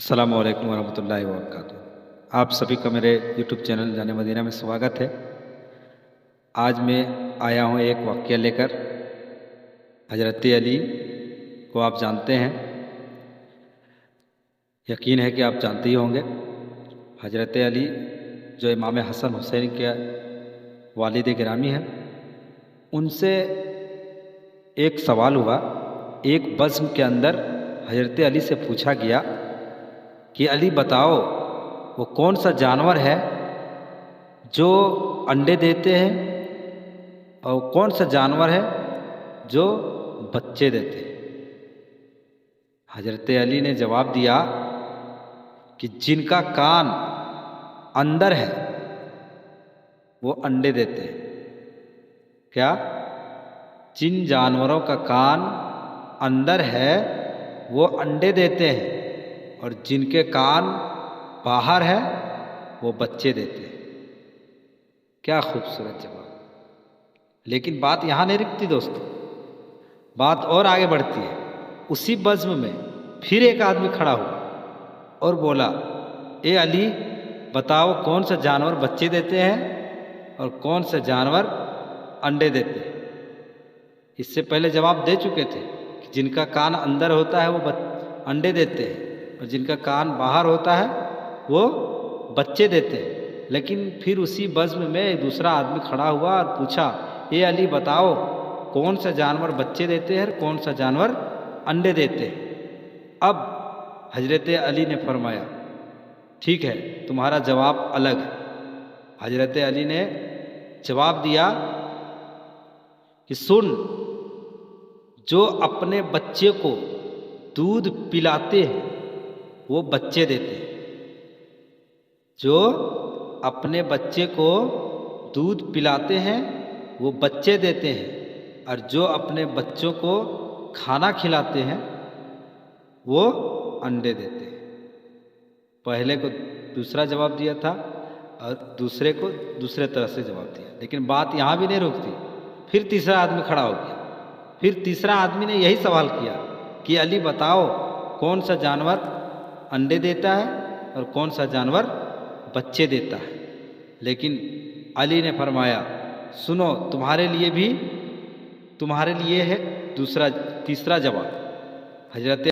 السلام علیکم ورحمۃ اللہ وبرکاتہ۔ آپ سبھی کا میرے یوٹیوب چینل جانے مدینہ میں سواگت ہے۔ آج میں آیا ہوں ایک واقعہ لے کر۔ حضرت علی کو آپ جانتے ہیں، یقین ہے کہ آپ جانتے ہی ہوں گے۔ حضرت علی جو امام حسن حسین کے والد گرامی ہیں، ان سے ایک سوال ہوا۔ ایک بزم کے اندر حضرت علی سے پوچھا گیا کہ علی بتاؤ وہ کون سا جانور ہے جو انڈے دیتے ہیں اور کون سا جانور ہے جو بچے دیتے ہیں؟ حضرت علی نے جواب دیا کہ جن کا کان اندر ہے وہ انڈے دیتے ہیں۔ کیا؟ جن جانوروں کا کان اندر ہے وہ انڈے دیتے ہیں، اور جن کے کان باہر ہے وہ بچے دیتے ہیں۔ کیا خوبصورت جواب! لیکن بات یہاں نہیں رکتی دوستو، بات اور آگے بڑھتی ہے۔ اسی بزم میں پھر ایک آدمی کھڑا ہوا اور بولا، اے علی بتاؤ کون سا جانور بچے دیتے ہیں اور کون سا جانور انڈے دیتے ہیں؟ اس سے پہلے جواب دے چکے تھے کہ جن کا کان اندر ہوتا ہے وہ انڈے دیتے ہیں، اور جن کا کان باہر ہوتا ہے وہ بچے دیتے ہیں۔ لیکن پھر اسی بزم میں ایک دوسرا آدمی کھڑا ہوا اور پوچھا، اے علی بتاؤ کون سا جانور بچے دیتے ہیں اور کون سا جانور انڈے دیتے ہیں؟ اب حضرت علی نے فرمایا، ٹھیک ہے تمہارا جواب الگ ہے۔ حضرت علی نے جواب دیا کہ سن، جو اپنے بچے کو دودھ پلاتے ہیں وہ بچے دیتے ہیں۔ جو اپنے بچے کو دودھ پلاتے ہیں وہ بچے دیتے ہیں، اور جو اپنے بچوں کو کھانا کھلاتے ہیں وہ انڈے دیتے ہیں۔ پہلے کو دوسرا جواب دیا تھا اور دوسرے کو دوسرے طرح سے جواب دیا، لیکن بات یہاں بھی نہیں رکتی۔ پھر تیسرا آدمی کھڑا ہو گیا۔ پھر تیسرا آدمی نے یہی سوال کیا کہ علی بتاؤ کون سا جانور انڈے دیتا ہے اور کون سا جانور بچے دیتا ہے؟ لیکن علی نے فرمایا، سنو تمہارے لیے ہے تیسرا جواب۔ حضرت